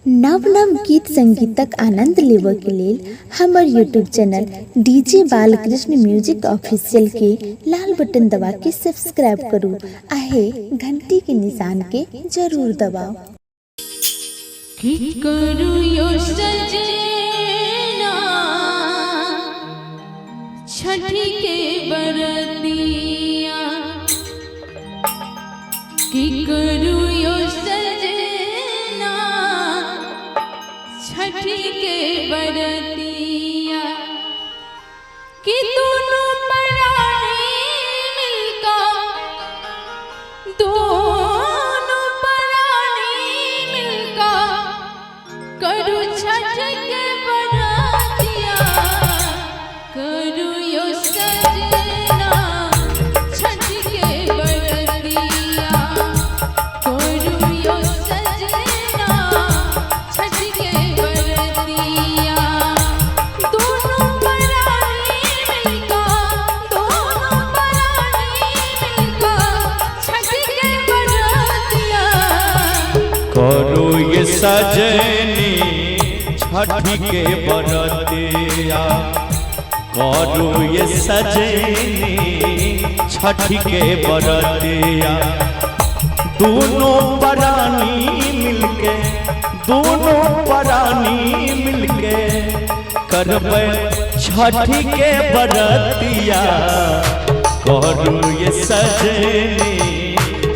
नव नव गीत संगीतक आनंद लेबऽ के लेल हमर YouTube channel DJ Balkrishna music official के लाल बटन दबा के सब्सक्राइब करू आहे घंटी के निशान के जरूर दबाओ। की करू यो सजना छठी के बरतिया, की करू यो सजना छठी के बरतिया, कि दोनों परानी मिलका दोनों परानी मिलका करू छठ के बरतिया, करू यो सजना छठ के बरतिया, करू यो सजना छठ के बरतिया, दोनों परानी मिलका दोनों परानी मिलका छठ के बरतिया, करो ये सजनी छठी के बरतिया, करो ये सजनी छठी के बरतिया, दोनों परानी मिलके दोनों परानी मिलके करबै छठी के बरतिया, करो ये सजनी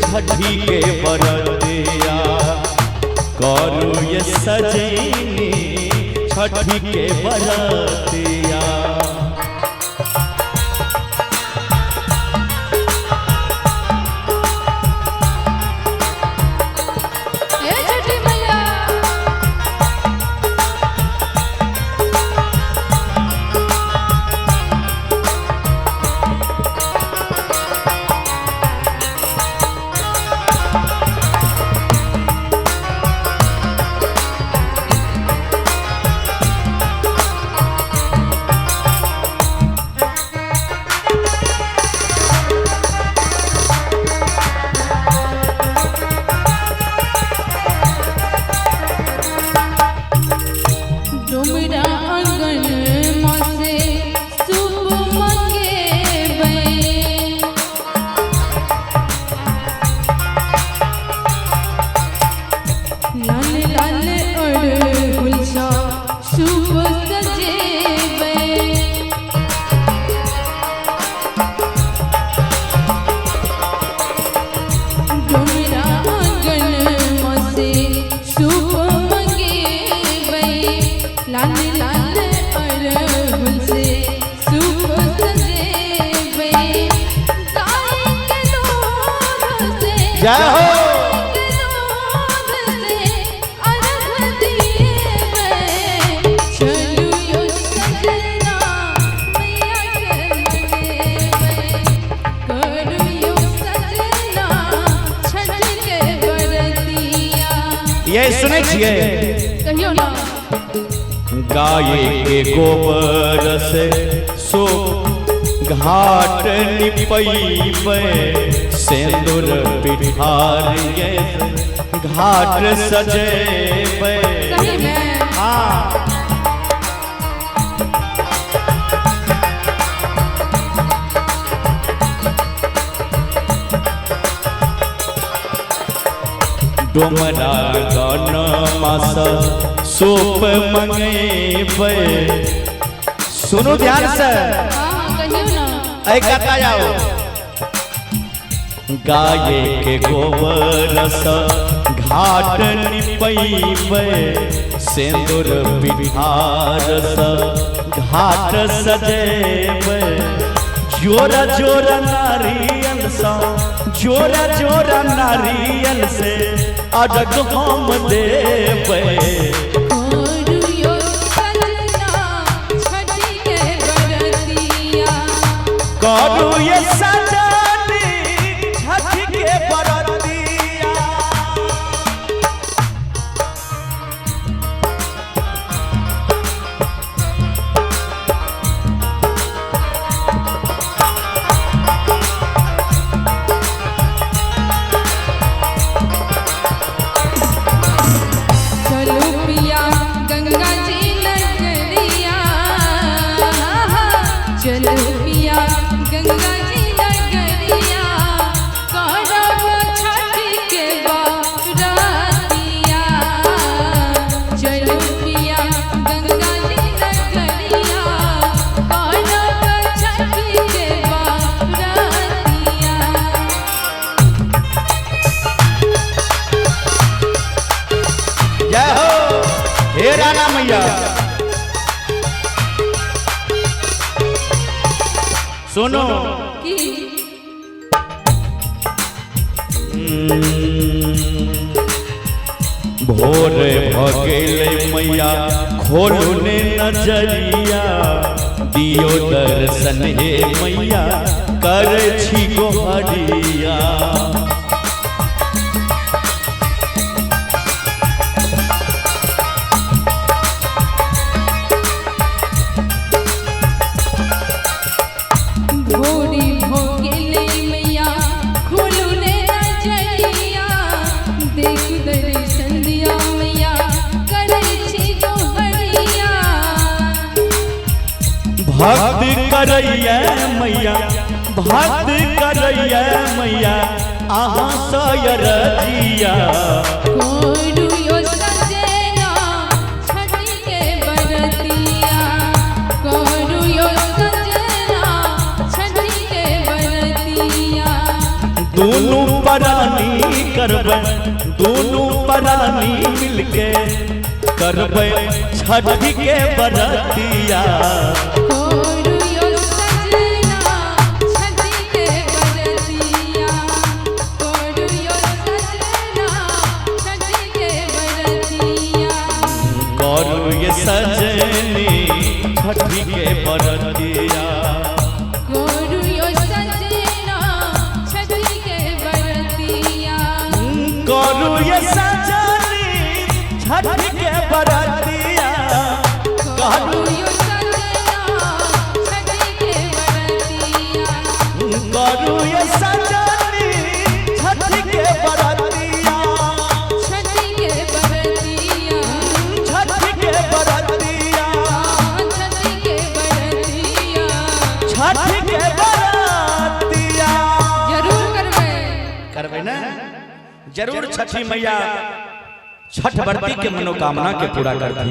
छठी के बरतिया, करो ये सजनी छठी के बरतिया। ए छठी मैया डुमरा आंगन मसे सूप मंगेबै, लाल लाल अड़हुल सा सूप सजेबै, डुमरा आंगन मसे सूप मंगेबै, लाल लाल अड़हुल से सूप सजेबै, गाय के दूध से जय हो। गाय के दूध से अर्घ दिएबै, चलू यो सजना मैया के मनेबै, करू यो सजना छठ के बरतिया। ये सुनै छियै कहियो ना गाय के गोबर से सोप घाट निपैबै, सिंदूर पिठारिये घाट सजेबै। सही में हाँ डोमरा गन मास सूप मंगेबै, सुनो ध्यान से हाँ कहियो ना ऐ कता जाओ। गाय के गोबर से घाट निपैबै, सिंदूर पिठार से घाट सजेबै, जोरा जोरा नारियल सा जोरा जोरा नारियल से अर्घ हम देबै, करू यो सजना छठी के बरतिया, करू ये सजनी छठी के बरतिया। राणा मैया सुनो की भोर भगेले मैया खोलू ने नजरिया दियो दर्शन हे मैया कर छी गोहरिया भोरी भोगिले मैया खोलू ने नजरिया देख दर्शन दिया मैया करे छी गोहरिया भक्त करैया मैया भक्त करैया मैया अहाँ सयरजिया कोडू यो सजना छठी के बरतिया कोडू यो सजना छठी के बरतिया दोनों परानी करबै दोनों परानी मिलके करबै छठी के बरतिया कोडू यो सजना छठी के बरतिया कोडू यो सजना छठी के बरतिया करू ये सजनी छठी के बरतिया कोडू यो सजना छठी के बरतिया करू ये सजनी छठी के बरतिया कोडू यो सजना छठी के बरतिया करू ये सजनी छठी के बरतिया छठी के बरतिया छठी के बरतिया छठी के बरतिया छठी के बरतिया जरूर करबै करबै ना जरूर छठी मैया छठ व्रती के मनोकामना के पूरा करती।